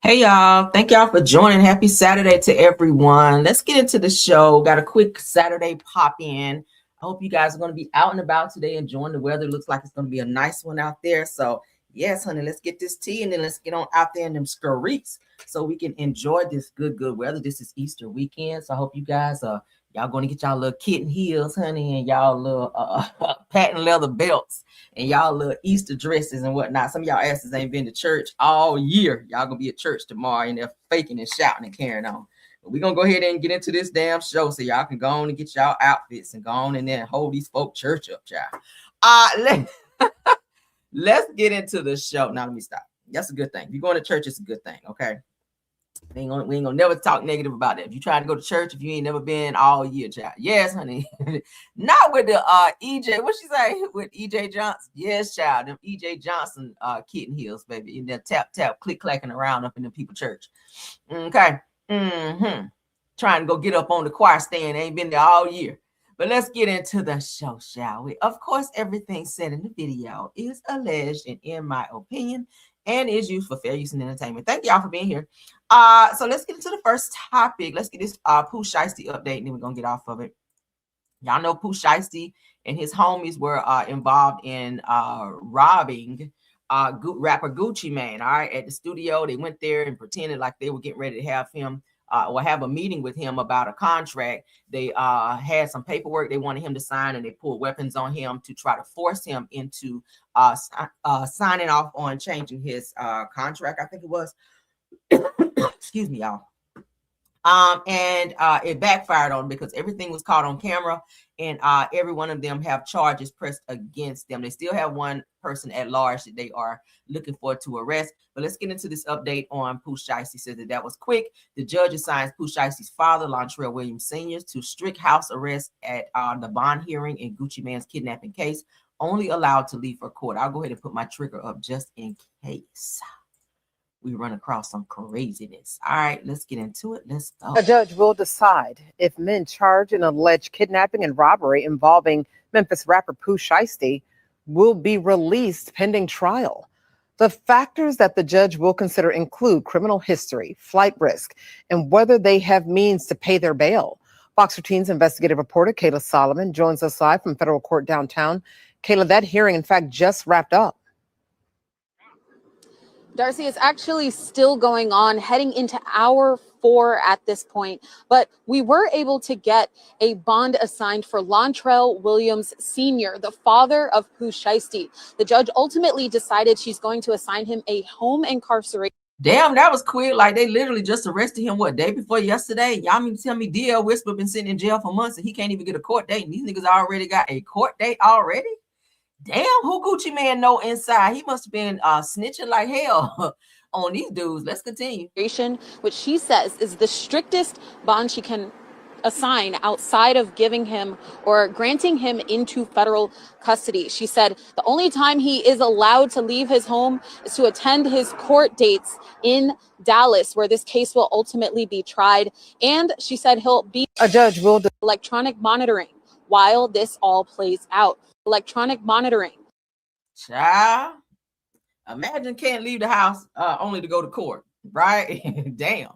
Hey y'all, thank y'all for joining. Happy Saturday to everyone. Let's get into the show. Got a quick Saturday pop in. I hope you guys are going to be out and about today enjoying the weather. Looks like it's going to be a nice one out there. So, yes, honey, let's get this tea and then let's get on out there in them streets so we can enjoy this good weather. This is Easter weekend. So, I hope you guys y'all going to get y'all little kitten heels, honey, and y'all little patent leather belts and y'all little Easter dresses and whatnot. Some of y'all asses ain't been to church all year. Y'all gonna be at church tomorrow and they're faking and shouting and carrying on. But we're gonna go ahead and get into this damn show so y'all can go on and get y'all outfits and go on and then hold these folk church up, child. Let's get into the show. Now let me stop. That's a good thing. If you're going to church, it's a good thing, okay? We ain't gonna never talk negative about it. If you try to go to church, if you ain't never been all year, child. Yes, honey. Not with the EJ. What she say with EJ Johnson? Yes, child. Them EJ Johnson kitten heels, baby. In there tap click clacking around up in the people church. Okay. Trying to go get up on the choir stand. Ain't been there all year. But let's get into the show, shall we? Of course, everything said in the video is alleged and in my opinion and is used for fair use and entertainment. Thank y'all for being here. So let's get into the first topic. Let's get this Pooh Shiesty update, and then we're gonna get off of it. Y'all know Pooh Shiesty and his homies were involved in robbing rapper Gucci Mane. All right, at the studio, they went there and pretended like they were getting ready to have him or have a meeting with him about a contract. They had some paperwork they wanted him to sign, and they pulled weapons on him to try to force him into signing off on changing his contract. I think it was. Excuse me, y'all. And it backfired on them because everything was caught on camera, and every one of them have charges pressed against them. They still have one person at large that they are looking for to arrest. But let's get into this update on Pooh Shiesty. Said that was quick. The judge assigns Pooh Shiesty's father, Lontrell Williams Sr., to strict house arrest at the bond hearing in Gucci Mane's kidnapping case, only allowed to leave for court. I'll go ahead and put my trigger up just in case we run across some craziness. All right, let's get into it. Let's go. A judge will decide if men charged in alleged kidnapping and robbery involving Memphis rapper Pooh Shiesty will be released pending trial. The factors that the judge will consider include criminal history, flight risk, and whether they have means to pay their bail. Fox 13's investigative reporter Kayla Solomon joins us live from federal court downtown. Kayla, that hearing, in fact, just wrapped up. Darcy, is actually still going on, heading into hour 4 at this point. But we were able to get a bond assigned for Lontrell Williams Sr., the father of Pooh Shiesty. The judge ultimately decided she's going to assign him a home incarceration. Damn, that was quick. Like, they literally just arrested him, what, day before yesterday? Y'all mean to tell me DL Whisper been sitting in jail for months and he can't even get a court date, and these niggas already got a court date already? Damn, who Gucci Man know inside? He must have been snitching like hell on these dudes. Let's continue. Which she says is the strictest bond she can assign outside of giving him or granting him into federal custody. She said the only time he is allowed to leave his home is to attend his court dates in Dallas, where this case will ultimately be tried. And she said he'll be a judge will electronic monitoring while this all plays out. Electronic monitoring. Child, imagine can't leave the house only to go to court, right? Damn.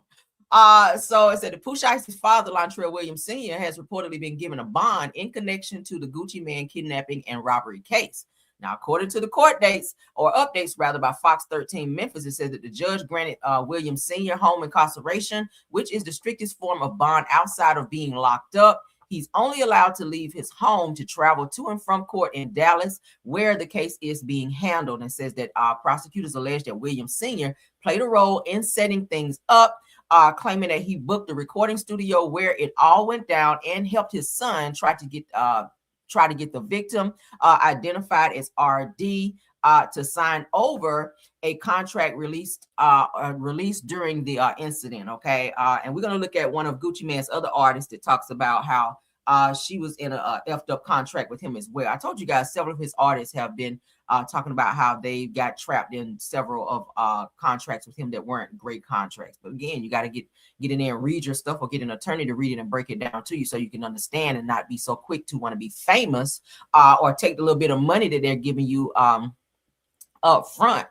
So it said the Pooh Shiesty's father, Lontrell Williams Sr., has reportedly been given a bond in connection to the Gucci Mane kidnapping and robbery case. Now, according to the court dates or updates rather by Fox 13 Memphis, it says that the judge granted Williams Sr. home incarceration, which is the strictest form of bond outside of being locked up. He's only allowed to leave his home to travel to and from court in Dallas, where the case is being handled, and says that prosecutors allege that Williams Sr. played a role in setting things up, claiming that he booked the recording studio where it all went down and helped his son try to get the victim identified as RD to sign over a contract released during the incident. Okay, and we're gonna look at one of Gucci Mane's other artists that talks about how she was in a effed up contract with him as well. I told you guys several of his artists have been talking about how they got trapped in several of contracts with him that weren't great contracts. But again, you got to get in there and read your stuff, or get an attorney to read it and break it down to you so you can understand and not be so quick to want to be famous or take the little bit of money that they're giving you up front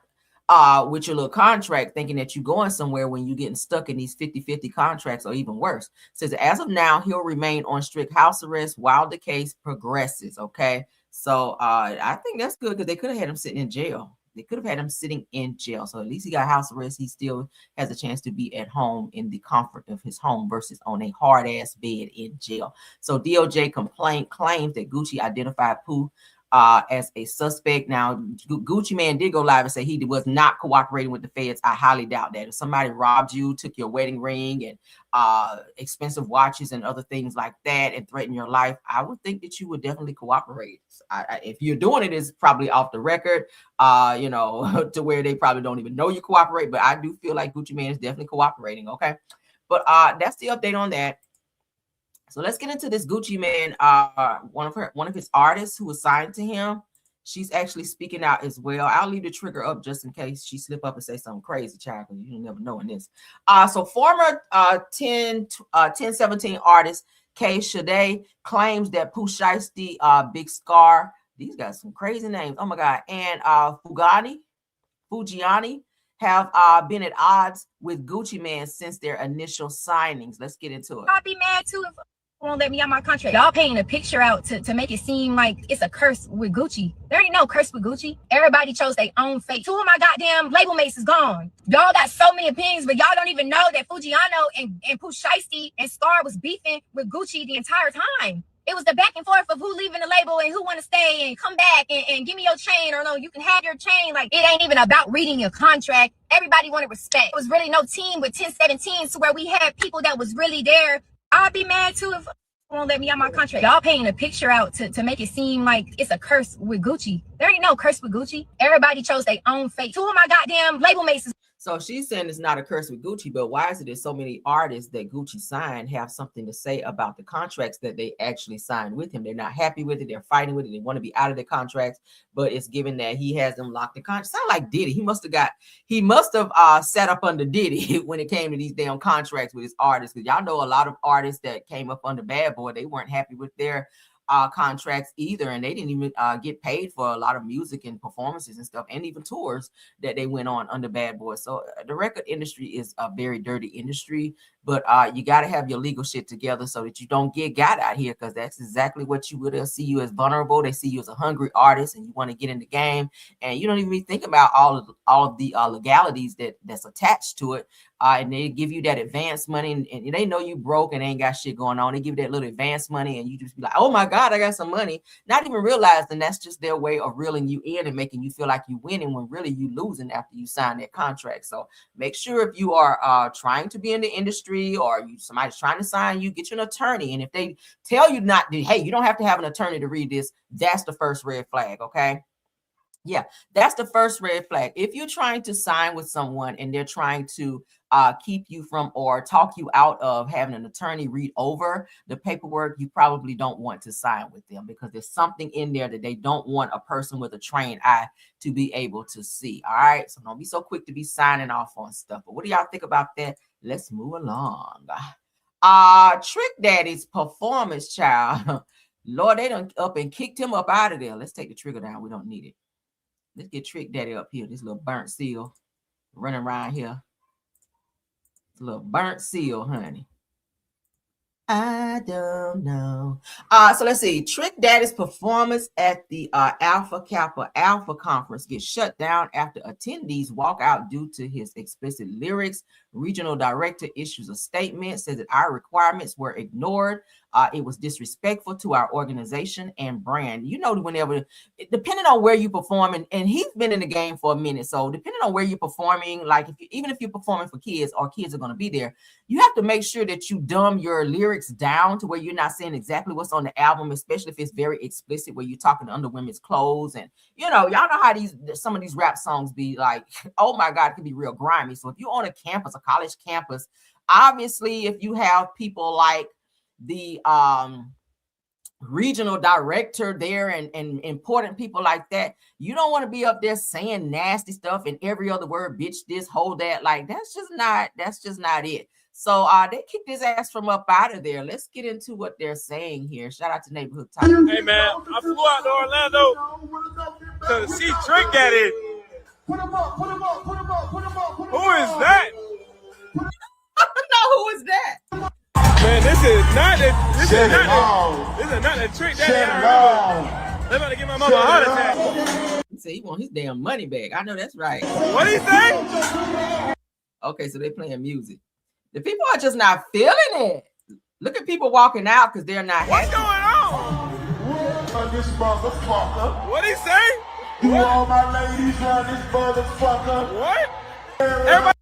with your little contract, thinking that you're going somewhere when you're getting stuck in these 50-50 contracts or even worse. Says as of now, he'll remain on strict house arrest while the case progresses. Okay. So I think that's good because they could have had him sitting in jail. They could have had him sitting in jail. So at least he got house arrest. He still has a chance to be at home in the comfort of his home versus on a hard ass bed in jail. So DOJ complaint claims that Gucci identified Pooh as a suspect. Now, Gucci Mane did go live and say he was not cooperating with the feds. I highly doubt that. If somebody robbed you, took your wedding ring and expensive watches and other things like that and threatened your life, I would think that you would definitely cooperate. If you're doing it, it's probably off the record, to where they probably don't even know you cooperate. But I do feel like Gucci Mane is definitely cooperating. Okay. But that's the update on that. So let's get into this Gucci Mane. One of his artists who was signed to him, she's actually speaking out as well. I'll leave the trigger up just in case she slip up and say something crazy, child, because you never know in this. So former 1017 artist K Shade claims that Pooh Shiesty, Big Scar, these guys some crazy names. Oh my God, and Fujiani have been at odds with Gucci Mane since their initial signings. Let's get into it. I'd be mad too if won't let me out my contract. Y'all painting a picture out to make it seem like it's a curse with Gucci. There ain't no curse with Gucci. Everybody chose their own fate. 2 of my goddamn label mates is gone. Y'all got so many opinions, but y'all don't even know that Fujiano and Pooh Shiesty and Scar was beefing with Gucci the entire time. It was the back and forth of who leaving the label and who want to stay and come back and give me your chain, or no, you can have your chain. Like, it ain't even about reading your contract. Everybody wanted respect. It was really no team with 1017 to where we had people that was really there. I'd be mad too if won't let me out my contract. Y'all painting a picture out to make it seem like it's a curse with Gucci. There ain't no curse with Gucci. Everybody chose their own fate. 2 of my goddamn label mates is. So she's saying it's not a curse with Gucci, but why is it that so many artists that Gucci signed have something to say about the contracts that they actually signed with him? They're not happy with it. They're fighting with it. They want to be out of the contracts, but it's given that he has them locked in contracts. Sound like Diddy. He must have sat up under Diddy when it came to these damn contracts with his artists. Because y'all know a lot of artists that came up under Bad Boy, they weren't happy with their contracts either, and they didn't even get paid for a lot of music and performances and stuff, and even tours that they went on under Bad Boy. So the record industry is a very dirty industry, but you got to have your legal shit together so that you don't get got out here, because that's exactly what you would. They'll see you as vulnerable. They see you as a hungry artist, and you want to get in the game, and you don't even think about all of the legalities that's attached to it. And they give you that advance money, and they know you broke and ain't got shit going on. They give you that little advance money, and you just be like, oh my God, I got some money. Not even realizing that's just their way of reeling you in and making you feel like you winning when really you losing after you sign that contract. So make sure if you are trying to be in the industry, or somebody's trying to sign you, get you an attorney. And if they tell you not to, hey, you don't have to have an attorney to read this, that's the first red flag. Okay. Yeah, that's the first red flag. If you're trying to sign with someone and they're trying to keep you from or talk you out of having an attorney read over the paperwork, you probably don't want to sign with them, because there's something in there that they don't want a person with a trained eye to be able to see. All right, so don't be so quick to be signing off on stuff. But what do y'all think about that? Let's move along. Trick Daddy's performance, child. Lord, they done up and kicked him up out of there. Let's take the trigger down. We don't need it. Let's get Trick Daddy up here. This little burnt seal running around here. It's a little burnt seal, honey. I don't know. So let's see. Trick Daddy's performance at the Alpha Kappa Alpha conference gets shut down after attendees walk out due to his explicit lyrics. Regional director issues a statement, says that our requirements were ignored. It was disrespectful to our organization and brand. You know, whenever, depending on where you perform, and he's been in the game for a minute, so depending on where you're performing, like even if you're performing for kids or kids are going to be there, you have to make sure that you dumb your lyrics down to where you're not saying exactly what's on the album, especially if it's very explicit, where you're talking under women's clothes. And y'all know how some of these rap songs be like, oh my God, it can be real grimy. So if you're on a campus, a college campus, obviously if you have people like the regional director there and important people like that, you don't want to be up there saying nasty stuff and every other word, bitch this, hold that. Like that's just not it. So they kicked his ass from up out of there. Let's get into what they're saying here. Shout out to Neighborhood Talk. Hey man, I flew out to Orlando to see Trick Daddy Put him up. Put him up. Put him up. Put him up. Put him up. Who is that? I don't know who is that. Man, this is not the trick that they're about to give my mama a heart attack. He said he want his damn money back. I know that's right. What did he say? Okay, so they're playing music. The people are just not feeling it. Look at people walking out because they're not What's happy. going on? This motherfucker. What did he say? You all my ladies run this motherfucker. What? Everybody.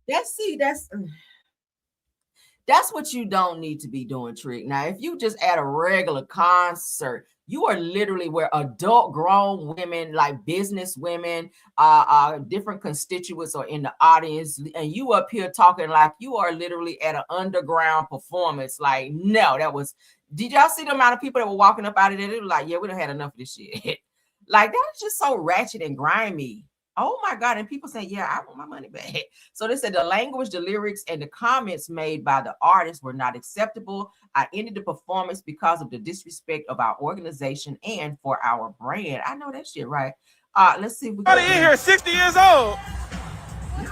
That's what you don't need to be doing, Trick. Now, if you just at a regular concert, you are literally where adult grown women, like business women, different constituents are in the audience, and you up here talking like you are literally at an underground performance. Like, no, did y'all see the amount of people that were walking up out of there? They were like, yeah, we done had enough of this shit. Like, that's just so ratchet and grimy. Oh my God. And people say, yeah, I want my money back. So they said the language, the lyrics, and the comments made by the artist were not acceptable. I ended the performance because of the disrespect of our organization and for our brand. I know that shit, right? Let's see if we Everybody in here 60 years old.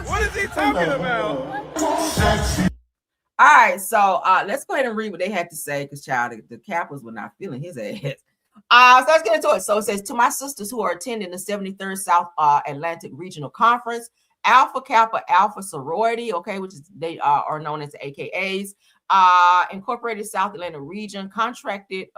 What is he talking about? All right, so let's go ahead and read what they had to say, because child, the Kappas were not feeling his ass. So let's get into it. So it says, to my sisters who are attending the 73rd South Atlantic Regional Conference, Alpha Kappa Alpha Sorority, okay, which is they are known as the AKAs, Incorporated South Atlanta Region, contracted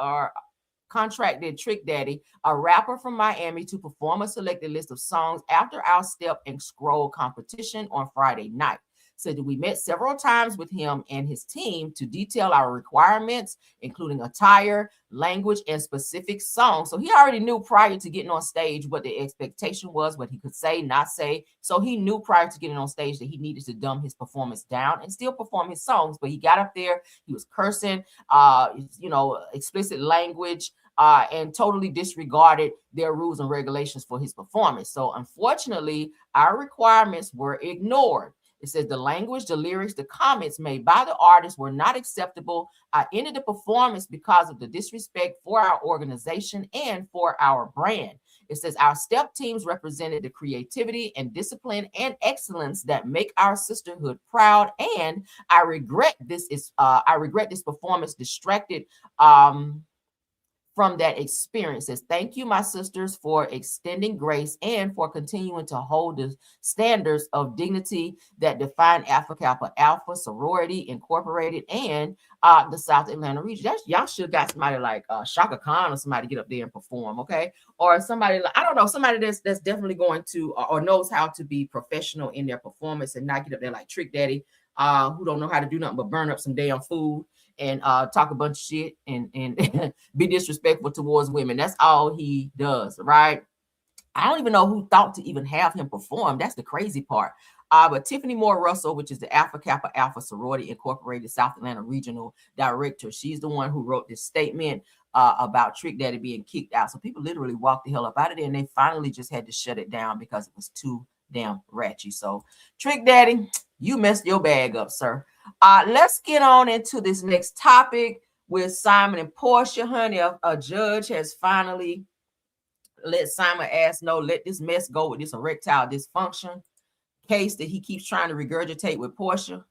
Trick Daddy, a rapper from Miami, to perform a selected list of songs after our step and scroll competition on Friday night. Said that we met several times with him and his team to detail our requirements, including attire, language, and specific songs. So he already knew prior to getting on stage what the expectation was, what he could say, not say. So he knew prior to getting on stage that he needed to dumb his performance down and still perform his songs. But he got up there, he was cursing, explicit language, and totally disregarded their rules and regulations for his performance. So unfortunately, our requirements were ignored. It says the language, the lyrics, the comments made by the artist were not acceptable. I ended the performance because of the disrespect for our organization and for our brand. It says our step teams represented the creativity and discipline and excellence that make our sisterhood proud. And I regret this performance distracted from that experience. Says, thank you, my sisters, for extending grace and for continuing to hold the standards of dignity that define Alpha Kappa Alpha Sorority Incorporated and the South Atlanta region. Y'all should have got somebody like Shaka Khan or somebody to get up there and perform, okay? Or somebody, I don't know, somebody that's definitely going to or knows how to be professional in their performance and not get up there like Trick Daddy, who don't know how to do nothing but burn up some damn food and talk a bunch of shit and be disrespectful towards women. That's all he does, right? I don't even know who thought to even have him perform. That's the crazy part. But Tiffany Moore Russell, which is the Alpha Kappa Alpha Sorority Incorporated South Atlanta Regional Director, she's the one who wrote this statement about Trick Daddy being kicked out. So people literally walked the hell up out of there, and they finally just had to shut it down because it was too damn ratchet. So Trick Daddy, you messed your bag up, sir. Let's get on into this next topic with Simon and Porsha. Honey, a judge has finally let Simon ass know, let this mess go with this erectile dysfunction case that he keeps trying to regurgitate with Porsha.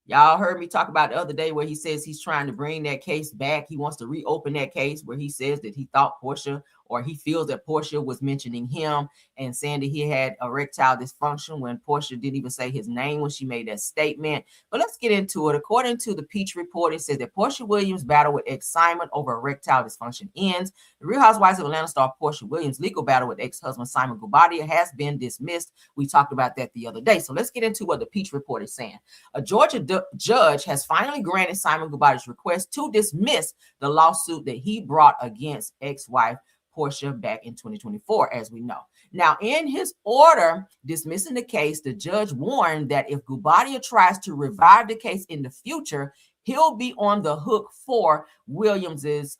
Y'all heard me talk about the other day where he says he's trying to bring that case back. He wants to reopen that case where he says that he thought Porsha, or he feels that Porsha was mentioning him and saying that he had erectile dysfunction when Porsha didn't even say his name when she made that statement. But let's get into it. According to the Peach Report, it says that Porsha Williams' battle with ex-Simon over erectile dysfunction ends. The Real Housewives of Atlanta star Porsha Williams' legal battle with ex-husband Simon Guobadia has been dismissed. We talked about that the other day. So let's get into what the Peach Report is saying. A Georgia judge has finally granted Simon Guobadia's request to dismiss the lawsuit that he brought against ex-wife Porsha back in 2024, as we know. Now, in his order dismissing the case, the judge warned that if Guobadia tries to revive the case in the future, he'll be on the hook for Williams's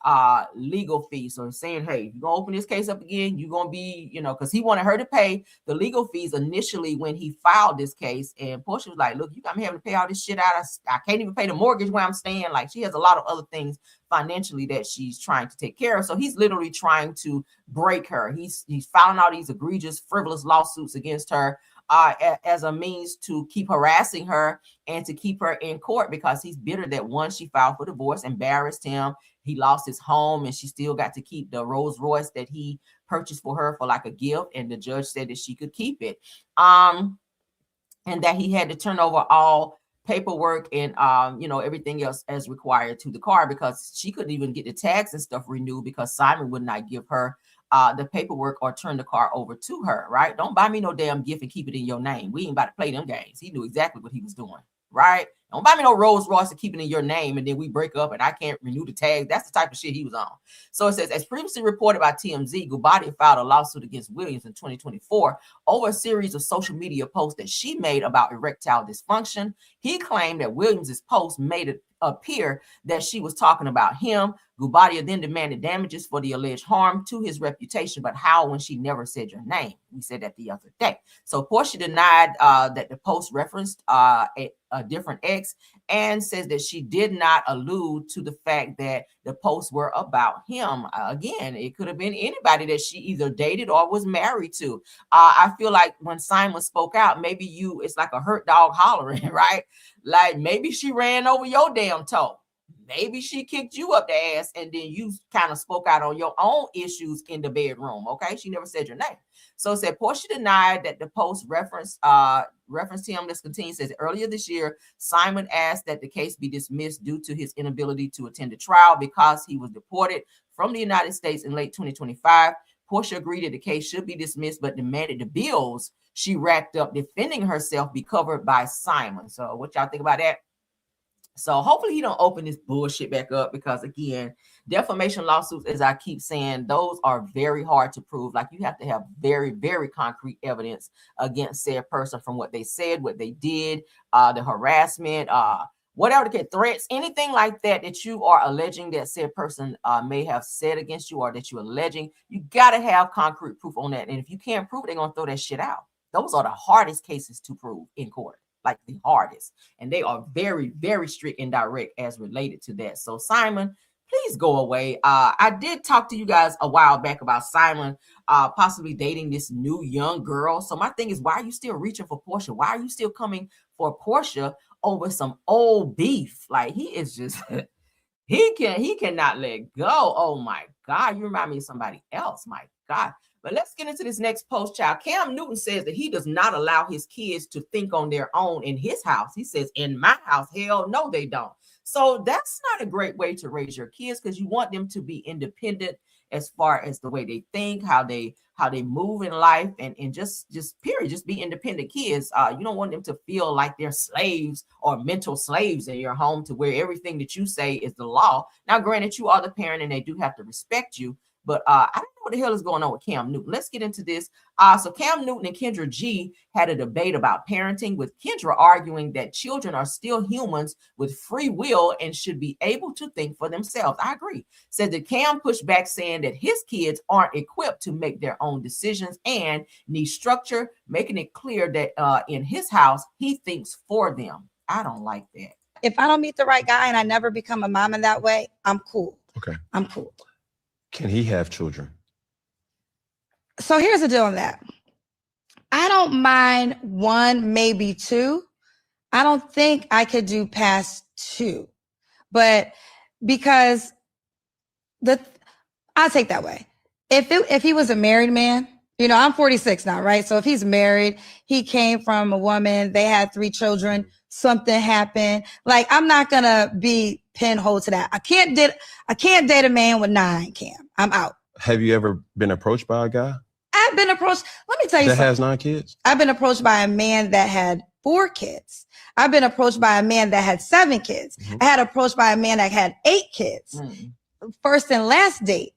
legal fees. So saying, hey, you're going to open this case up again, you're going to be, because he wanted her to pay the legal fees initially when he filed this case. And Porsha was like, look, you got me having to pay all this shit out. I can't even pay the mortgage where I'm staying. Like, she has a lot of other things financially that she's trying to take care of. So he's literally trying to break her. He's filing all these egregious, frivolous lawsuits against her. as a means to keep harassing her and to keep her in court, because he's bitter that one, she filed for divorce, embarrassed him. He lost his home, and she still got to keep the Rolls Royce that he purchased for her for like a gift. And the judge said that she could keep it. And that he had to turn over all paperwork and everything else as required to the car, because she couldn't even get the tags and stuff renewed because Simon would not give her the paperwork or turn the car over to her. Right? Don't buy me no damn gift and keep it in your name. We ain't about to play them games. He knew exactly what he was doing. Right? Don't buy me no Rolls Royce and keep it in your name, and then we break up and I can't renew the tag. That's the type of shit he was on. So it says, as previously reported by TMZ, Gubati filed a lawsuit against Williams in 2024 over a series of social media posts that she made about erectile dysfunction. He claimed that Williams's post made it appear that she was talking about him. Gubati then demanded damages for the alleged harm to his reputation, but how when she never said your name? We said that the other day. So Porsha denied that the post referenced a different ex, and says that she did not allude to the fact that the posts were about him. Again, it could have been anybody that she either dated or was married to. I feel like when Simon spoke out, maybe it's like a hurt dog hollering, right? Like maybe she ran over your damn toe. Maybe she kicked you up the ass, and then you kind of spoke out on your own issues in the bedroom. Okay, she never said your name. So it said Porsha denied that the post referenced him. Let's continue. Says earlier this year, Simon asked that the case be dismissed due to his inability to attend the trial because he was deported from the United States in late 2025. Porsha agreed that the case should be dismissed, but demanded the bills she racked up defending herself be covered by Simon. So what y'all think about that? So hopefully he don't open this bullshit back up, because again, defamation lawsuits, as I keep saying, those are very hard to prove. Like you have to have very, very concrete evidence against said person from what they said, what they did, the harassment, whatever the case, threats, anything like that that you are alleging that said person may have said against you, or that you're alleging. You got to have concrete proof on that. And if you can't prove it, they're going to throw that shit out. Those are the hardest cases to prove in court. Like the hardest, and they are very, very strict and direct as related to that. So Simon, please go away. I did talk to you guys a while back about Simon possibly dating this new young girl. So my thing is, why are you still reaching for Porsha? Why are you still coming for Porsha over some old beef? Like he is just he cannot let go. Oh my God, you remind me of somebody else. My God. But let's get into this next post, child. Cam Newton says that he does not allow his kids to think on their own in his house. He says, in my house, hell no, they don't. So that's not a great way to raise your kids, because you want them to be independent as far as the way they think, how they move in life, and just period, just be independent kids. You don't want them to feel like they're slaves or mental slaves in your home, to where everything that you say is the law. Now, granted, you are the parent and they do have to respect you. But I don't know what the hell is going on with Cam Newton. Let's get into this. So Cam Newton and Kendra G had a debate about parenting, with Kendra arguing that children are still humans with free will and should be able to think for themselves. I agree. Said that Cam pushed back, saying that his kids aren't equipped to make their own decisions and need structure, making it clear that in his house, he thinks for them. I don't like that. If I don't meet the right guy and I never become a mom in that way, I'm cool. Okay. I'm cool. Can he have children? So here's the deal on that. I don't mind one, maybe two. I don't think I could do past two, but because I'll take that way. If he was a married man, I'm 46 now, right? So if he's married, he came from a woman, they had 3 children, something happened. Like, I'm not gonna be pinhole to that. I can't date a man with 9, Cam. I'm out. Have you ever been approached by a guy? I've been approached. Let me tell you something. That has 9 kids? I've been approached by a man that had 4 kids. I've been approached by a man that had 7 kids. Mm-hmm. I had approached by a man that had 8 kids. Mm-hmm. First and last date.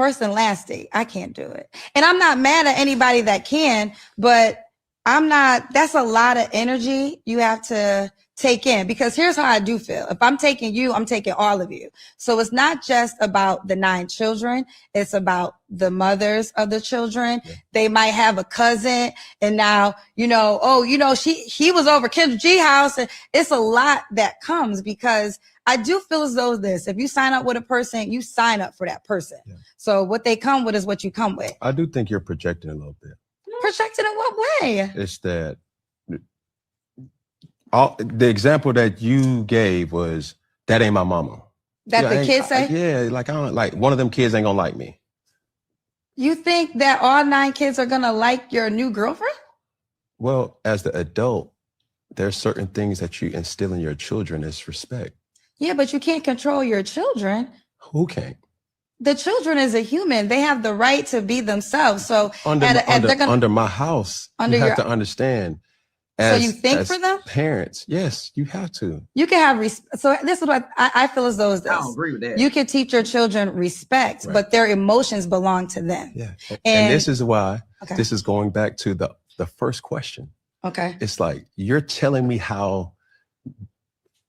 I can't do it. And I'm not mad at anybody that can, but that's a lot of energy you have to take in, because here's how I do feel. If I'm taking you, I'm taking all of you. So it's not just about the 9 children. It's about the mothers of the children. Yeah. They might have a cousin, and now, he was over Kendra G house, and it's a lot that comes, because I do feel as though if you sign up with a person, you sign up for that person. Yeah. So what they come with is what you come with. I do think you're projecting a little bit. protected in what way? It's that the example that you gave was that ain't my mama. That the kids say? Yeah, like I don't like one of them kids ain't gonna like me. You think that all 9 kids are gonna like your new girlfriend? Well, as the adult, there's certain things that you instill in your children as respect. Yeah, but you can't control your children. Who can't? The children is a human. They have the right to be themselves. So under my house, under you have your, to understand. So you think for them? Parents, yes, you have to. You can have so this is what I feel as though is this. I don't agree with that. You can teach your children respect, Right. but their emotions belong to them. Yeah. And this is why this is going back to the first question. Okay. It's like you're telling me how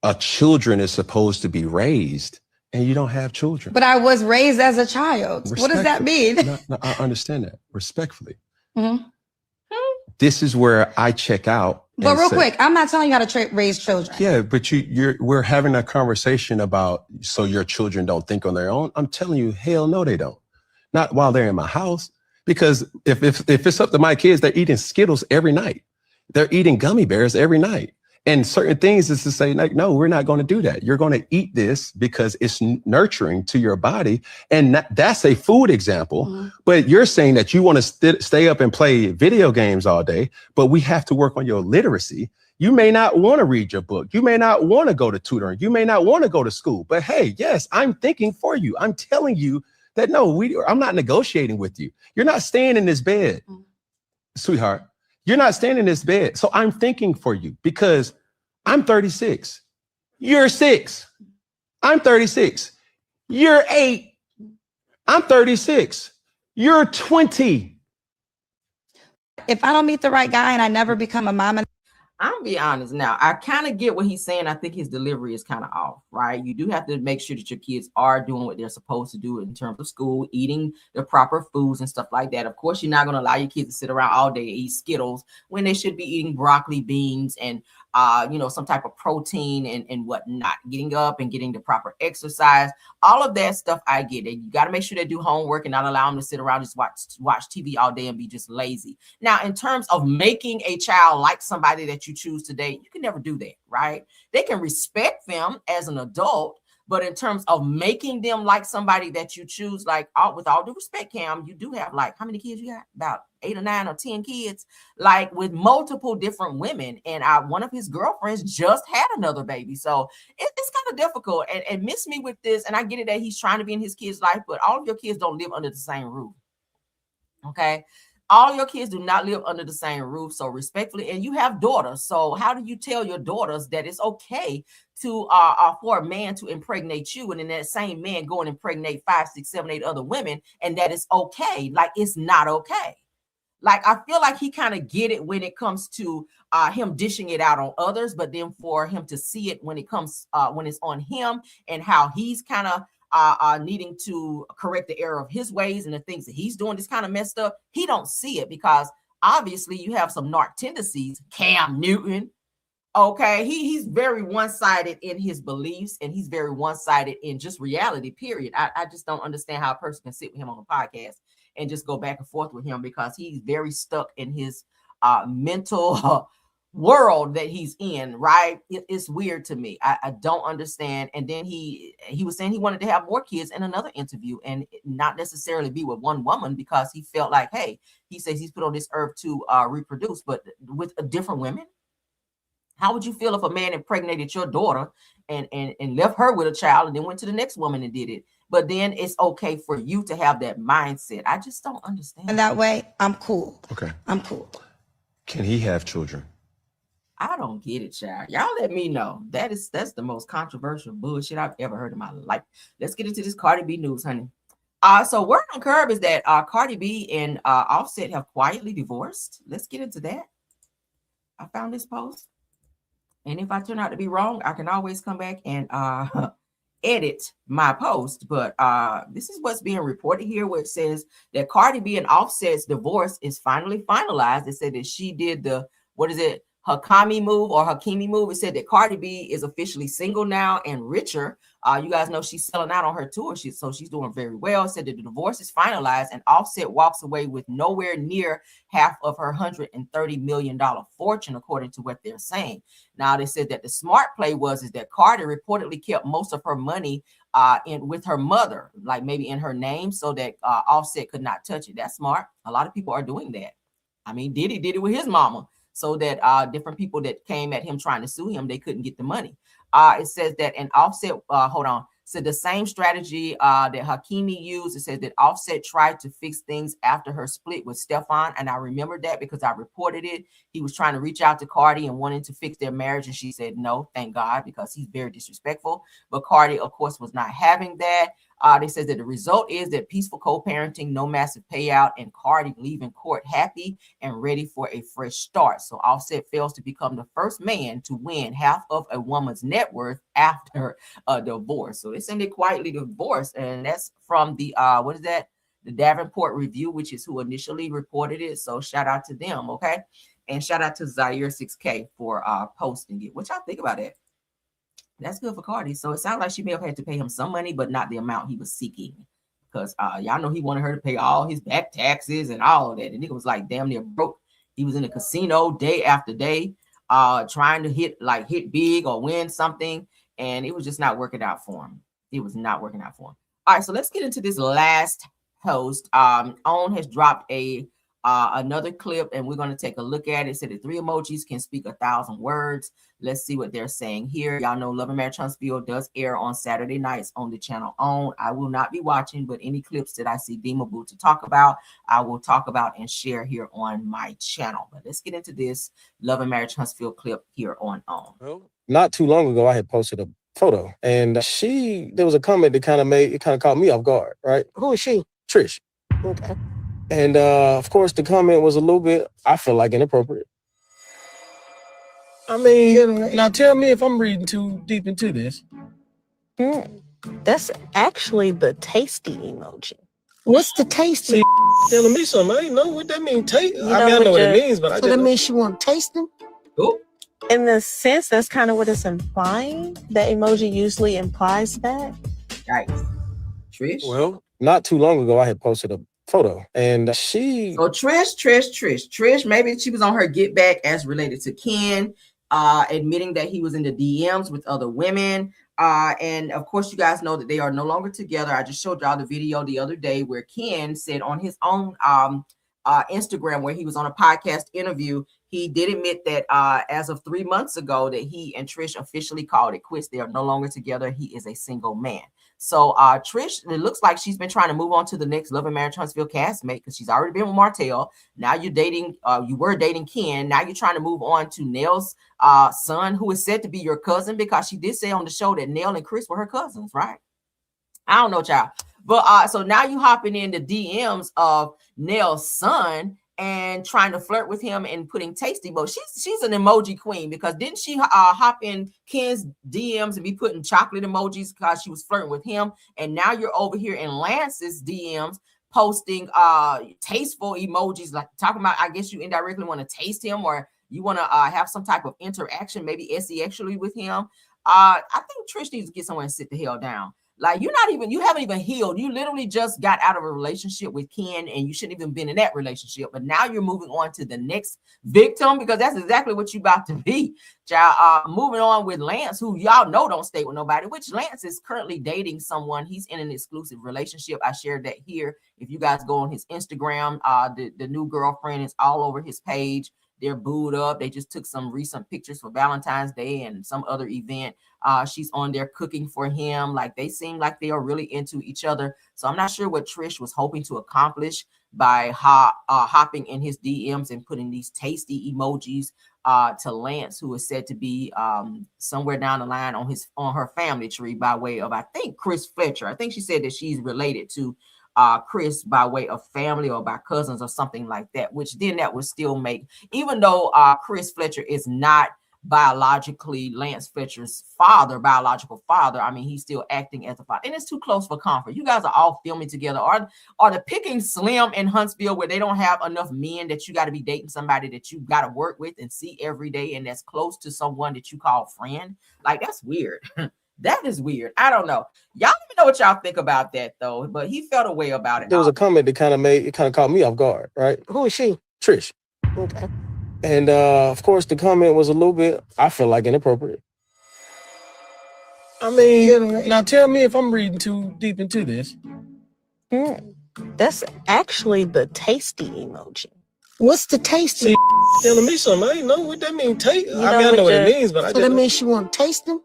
a children is supposed to be raised, and you don't have children. But I was raised as a child. What does that mean? No, I understand that respectfully. Mm-hmm. This is where I check out. But real quick, I'm not telling you how to raise children. Yeah, but we're having a conversation about so your children don't think on their own. I'm telling you, hell no, they don't. Not while they're in my house. Because if it's up to my kids, they're eating Skittles every night. They're eating gummy bears every night. And certain things is to say, like, no, we're not going to do that. You're going to eat this because it's nurturing to your body. And that's a food example. Mm-hmm. But you're saying that you want to stay up and play video games all day, but we have to work on your literacy. You may not want to read your book. You may not want to go to tutoring. You may not want to go to school. But hey, yes, I'm thinking for you. I'm telling you that, no, I'm not negotiating with you. You're not staying in this bed, sweetheart. You're not staying in this bed. So I'm thinking for you because I'm 36. You're 6. I'm 36. You're 8. I'm 36. You're 20. If I don't meet the right guy and I never become a mom, I'm gonna be honest now. I kind of get what he's saying. I think his delivery is kind of off, right? You do have to make sure that your kids are doing what they're supposed to do in terms of school, eating the proper foods and stuff like that. Of course, you're not gonna allow your kids to sit around all day and eat Skittles when they should be eating broccoli, beans, and some type of protein and whatnot. Getting up and getting the proper exercise, all of that stuff. I get it. You got to make sure they do homework and not allow them to sit around just watch TV all day and be just lazy. Now, in terms of making a child like somebody that you choose to date, you can never do that, right? They can respect them as an adult, but in terms of making them like somebody that you choose, like with all due respect, Cam, you do have like how many kids you got? About 8 or 9 or 10 kids, like with multiple different women. And one of his girlfriends just had another baby. So it's kind of difficult. And miss me with this. And I get it that he's trying to be in his kid's life, but all of your kids don't live under the same roof. Okay. All your kids do not live under the same roof. So respectfully, and you have daughters. So how do you tell your daughters that it's okay to for a man to impregnate you, and then that same man go and impregnate 5, 6, 7, 8 other women, and that is okay? Like, it's not okay. Like, I feel like he kind of get it when it comes to him dishing it out on others, but then for him to see it when it comes when it's on him and how he's kind of needing to correct the error of his ways and the things that he's doing is kind of messed up. He don't see it because obviously you have some narc tendencies. Cam Newton, okay, he's very one-sided in his beliefs, and he's very one-sided in just reality, period. I just don't understand how a person can sit with him on a podcast and just go back and forth with him because he's very stuck in his mental world that he's in, right? It's weird to me. I don't understand. And then he was saying he wanted to have more kids in another interview and not necessarily be with one woman because he felt like, hey, he says he's put on this earth to reproduce, but with different women. How would you feel if a man impregnated your daughter and left her with a child and then went to the next woman and did it? But then it's okay for you to have that mindset. I just don't understand. And that way, I'm cool. Okay. I'm cool. Can he have children? I don't get it, child. Y'all let me know. That's the most controversial bullshit I've ever heard in my life. Let's get into this Cardi B news, honey. So word on curb is that Cardi B and Offset have quietly divorced. Let's get into that. I found this post. And if I turn out to be wrong, I can always come back and edit my post. But this is what's being reported here, where it says that Cardi B and Offset's divorce is finally finalized. It said that she did the Hakimi move. It said that Cardi B is officially single now and richer. You guys know she's selling out on her tour. So she's doing very well. It said that the divorce is finalized and Offset walks away with nowhere near half of her $130 million fortune, according to what they're saying. Now, they said that the smart play is that Cardi reportedly kept most of her money with her mother, like maybe in her name, so that Offset could not touch it. That's smart. A lot of people are doing that. I mean, Diddy did it with his mama, so that different people that came at him trying to sue him, they couldn't get the money. It says that an Offset, said the same strategy that Hakimi used. It says that Offset tried to fix things after her split with Stefan, and I remember that because I reported it. He was trying to reach out to Cardi and wanting to fix their marriage, and she said no, thank God, because he's very disrespectful. But Cardi, of course, was not having that. They said that the result is that peaceful co-parenting, no massive payout, and Cardi leaving court happy and ready for a fresh start. So Offset fails to become the first man to win half of a woman's net worth after a divorce. So they said they quietly divorced, and that's from the the Davenport Review, which is who initially reported it. So shout out to them, okay? And shout out to Zaire 6K for posting it. What y'all think about it? That's good for Cardi. So it sounds like she may have had to pay him some money, but not the amount he was seeking. Because y'all know he wanted her to pay all his back taxes and all of that. And nigga was like damn near broke. He was in a casino day after day, trying to hit big or win something. And it was just not working out for him. It was not working out for him. All right, so let's get into this last post. OWN has dropped another clip, and we're going to take a look at it. It said that 3 emojis can speak 1,000 words. Let's see what they're saying here. Y'all know Love and Marriage Huntsville does air on Saturday nights on the channel OWN. I will not be watching, but any clips that I see deemable to talk about, I will talk about and share here on my channel. But let's get into this Love and Marriage Huntsville clip here on OWN. Not too long ago, I had posted a photo, and there was a comment that kind of caught me off guard, right? Who is she? Trish. Okay. And of course, the comment was a little bit, I feel like, inappropriate. I mean, now tell me if I'm reading too deep into this. That's actually the tasty emoji. What's the tasty? See, telling me something. I didn't know what that means. I know what it means, but I just... So that means she want to taste them? Ooh. In the sense, that's kind of what it's implying. That emoji usually implies that. Right. Trish? Well, not too long ago, I had posted a photo, and Trish, maybe she was on her get back as related to Ken, admitting that he was in the DMs with other women. And of course, you guys know that they are no longer together. I just showed y'all the video the other day where Ken said on his own Instagram, where he was on a podcast interview, he did admit that as of 3 months ago that he and Trish officially called it quits. They are no longer together. He is a single man. So Trish, it looks like she's been trying to move on to the next Love and Marriage Huntsville castmate, because she's already been with Martell. Now you're dating, you were dating Ken. Now you're trying to move on to Nell's son, who is said to be your cousin, because she did say on the show that Nell and Chris were her cousins, right? I don't know, child. But so now you hopping in the DMs of Nell's son and trying to flirt with him and putting tasty emoji. She's an emoji queen, because didn't she hop in Ken's DMs and be putting chocolate emojis because she was flirting with him? And now you're over here in Lance's DMs posting tasteful emojis, like talking about, I guess you indirectly want to taste him, or you want to have some type of interaction, maybe sexually with him. I think Trish needs to get somewhere and sit the hell down. Like, you haven't even healed. You literally just got out of a relationship with Ken, and you shouldn't even been in that relationship. But now you're moving on to the next victim, because that's exactly what you about to be. Moving on with Lance, who y'all know don't stay with nobody, which Lance is currently dating someone. He's in an exclusive relationship. I shared that here. If you guys go on his Instagram, the new girlfriend is all over his page. They're booed up. They just took some recent pictures for Valentine's Day and some other event. She's on there cooking for him. Like, they seem like they are really into each other. So I'm not sure what Trish was hoping to accomplish by hopping in his DMs and putting these tasty emojis to Lance, who is said to be somewhere down the line on her family tree by way of, I think, Chris Fletcher. I think she said that she's related to Chris by way of family or by cousins or something like that, which then that would still make, even though Chris Fletcher is not biologically Lance Fletcher's biological father. I mean, he's still acting as a father, and it's too close for comfort. You guys are all filming together. Are the picking slim in Huntsville where they don't have enough men that you got to be dating somebody that you got to work with and see every day, and that's close to someone that you call friend? Like, that's weird. That is weird. I don't know. Y'all let me know what y'all think about that though. But he felt a way about it. There was a comment that kind of caught me off guard, right? Who is she? Trish. Okay. And of course the comment was a little bit, I feel like, inappropriate. I mean, now tell me if I'm reading too deep into this. That's actually the tasty emoji. What's the tasty? See, telling me something. I didn't know what that means. I mean, I know what it means, but I so that means she want to taste them?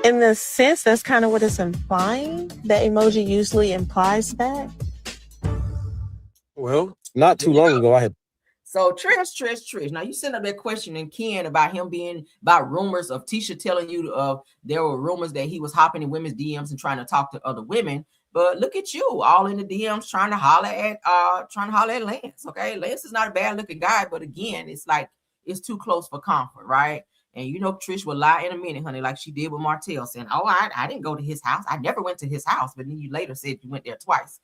In the sense, that's kind of what it's implying. That emoji usually implies that. Well, not too long ago, I had. So Trish. Now you sent up that question in Ken about him being about rumors of Tisha telling you there were rumors that he was hopping in women's DMs and trying to talk to other women. But look at you, all in the DMs trying to holler at Lance. Okay, Lance is not a bad looking guy, but again, it's like it's too close for comfort, right? And you know, Trish will lie in a minute, honey, like she did with Martell, saying, "Oh, I didn't go to his house. I never went to his house." But then you later said you went there twice.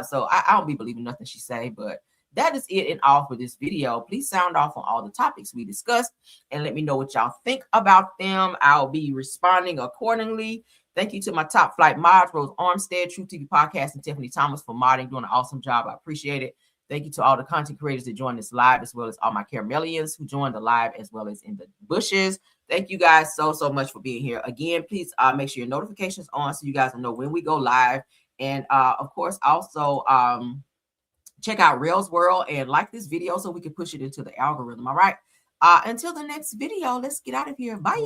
So I don't be believing nothing she say, but that is it and all for this video. Please sound off on all the topics we discussed and let me know what y'all think about them. I'll be responding accordingly. Thank you to my top flight mods, Rose Armstead, True TV Podcast, and Tiffany Thomas for modding, doing an awesome job. I appreciate it. Thank you to all the content creators that joined this live, as well as all my Caramellians who joined the live, as well as in the bushes. Thank you guys so much for being here. Again, please make sure your notifications on so you guys will know when we go live. And of course, also check out Rails World and like this video so we can push it into the algorithm. All right. Until the next video, let's get out of here. Bye.